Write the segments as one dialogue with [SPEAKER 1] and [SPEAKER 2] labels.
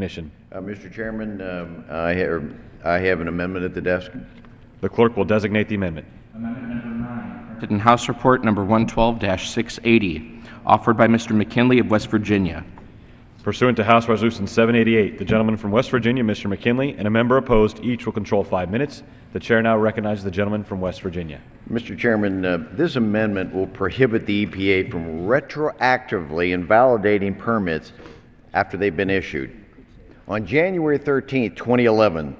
[SPEAKER 1] recognition.
[SPEAKER 2] Mr. Chairman, I have an amendment at the desk.
[SPEAKER 1] The clerk will designate the amendment.
[SPEAKER 3] Amendment number 9, printed in House Report number 112-680, offered by Mr. McKinley of West Virginia.
[SPEAKER 1] Pursuant to House Resolution 788, the gentleman from West Virginia, Mr. McKinley, and a member opposed, each will control 5 minutes. The chair now recognizes the gentleman from West Virginia.
[SPEAKER 2] Mr. Chairman, this amendment will prohibit the EPA from retroactively invalidating permits after they've been issued. On January 13, 2011,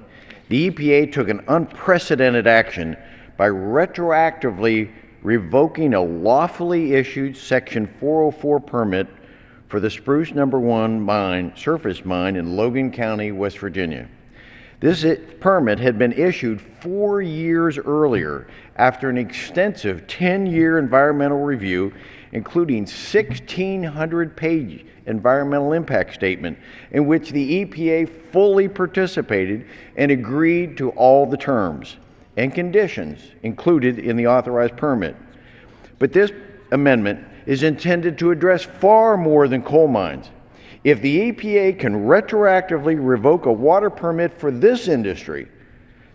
[SPEAKER 2] the EPA took an unprecedented action by retroactively revoking a lawfully issued Section 404 permit for the Spruce No. 1 surface mine in Logan County, West Virginia. This permit had been issued 4 years earlier after an extensive 10-year environmental review, including 1,600-page environmental impact statement in which the EPA fully participated and agreed to all the terms and conditions included in the authorized permit. But this amendment is intended to address far more than coal mines. If the EPA can retroactively revoke a water permit for this industry,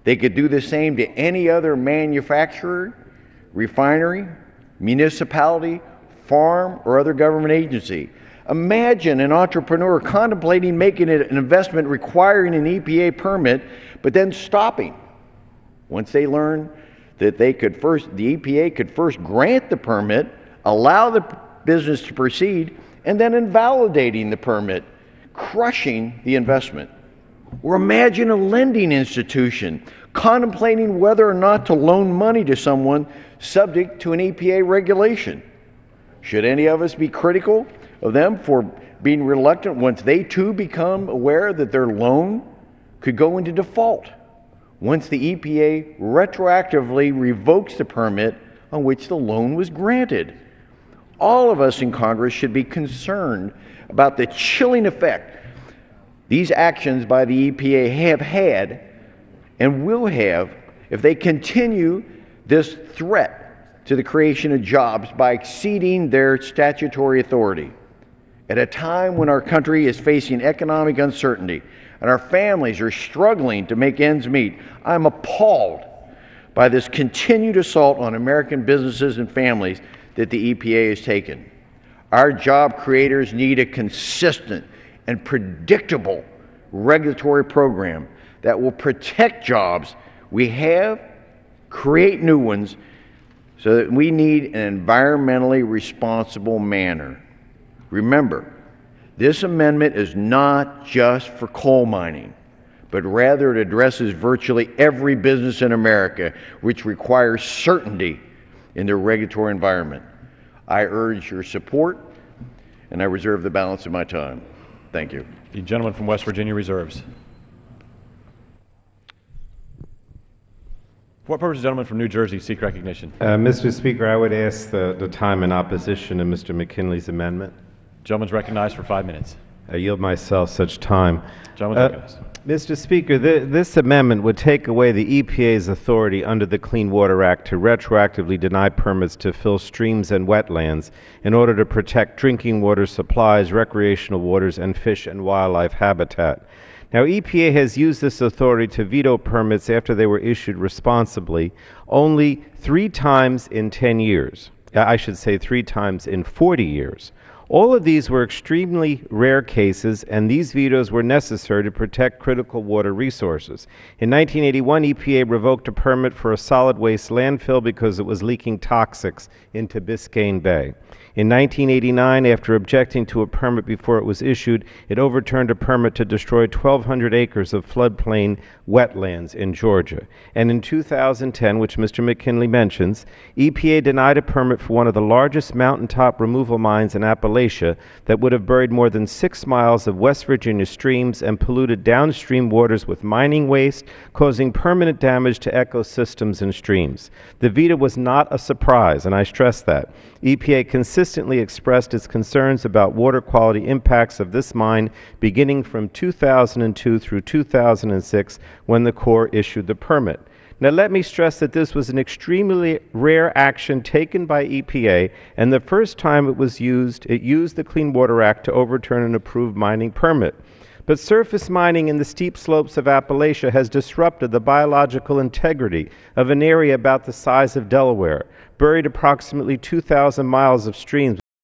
[SPEAKER 2] they could do the same to any other manufacturer, refinery, municipality, farm, or other government agency. Imagine an entrepreneur contemplating making an investment requiring an EPA permit, but then stopping once they learn that the EPA could first grant the permit, allow the business to proceed, and then invalidating the permit, crushing the investment. Or imagine a lending institution contemplating whether or not to loan money to someone subject to an EPA regulation. Should any of us be critical of them for being reluctant once they too become aware that their loan could go into default once the EPA retroactively revokes the permit on which the loan was granted? All of us in Congress should be concerned about the chilling effect these actions by the EPA have had and will have if they continue this threat to the creation of jobs by exceeding their statutory authority. At a time when our country is facing economic uncertainty and our families are struggling to make ends meet, I'm appalled by this continued assault on American businesses and families that the EPA has taken. Our job creators need a consistent and predictable regulatory program that will protect jobs we have, create new ones, so that we need an environmentally responsible manner. Remember, this amendment is not just for coal mining, but rather it addresses virtually every business in America which requires certainty in their regulatory environment. I urge your support, and I reserve the balance of my time. Thank you.
[SPEAKER 1] The gentleman from West Virginia reserves. For what purpose, gentleman from New Jersey, seek recognition?
[SPEAKER 4] Mr. Speaker, I would ask the time in opposition to Mr. McKinley's amendment.
[SPEAKER 1] Gentleman's recognized for 5 minutes.
[SPEAKER 4] I yield myself such time.
[SPEAKER 1] Gentleman's recognized.
[SPEAKER 4] Mr. Speaker, this amendment would take away the EPA's authority under the Clean Water Act to retroactively deny permits to fill streams and wetlands in order to protect drinking water supplies, recreational waters, and fish and wildlife habitat. Now, EPA has used this authority to veto permits after they were issued responsibly only 3 times in 10 years. I should say 3 times in 40 years. All of these were extremely rare cases, and these vetoes were necessary to protect critical water resources. In 1981, EPA revoked a permit for a solid waste landfill because it was leaking toxics into Biscayne Bay. In 1989, after objecting to a permit before it was issued, it overturned a permit to destroy 1,200 acres of floodplain wetlands in Georgia. And in 2010, which Mr. McKinley mentions, EPA denied a permit for one of the largest mountaintop removal mines in Appalachia that would have buried more than 6 miles of West Virginia streams and polluted downstream waters with mining waste, causing permanent damage to ecosystems and streams. The veto was not a surprise, and I stress that. EPA consistently expressed its concerns about water quality impacts of this mine beginning from 2002 through 2006 when the Corps issued the permit. Now, let me stress that this was an extremely rare action taken by EPA, and the first time it used the Clean Water Act to overturn an approved mining permit. But surface mining in the steep slopes of Appalachia has disrupted the biological integrity of an area about the size of Delaware, buried approximately 2,000 miles of streams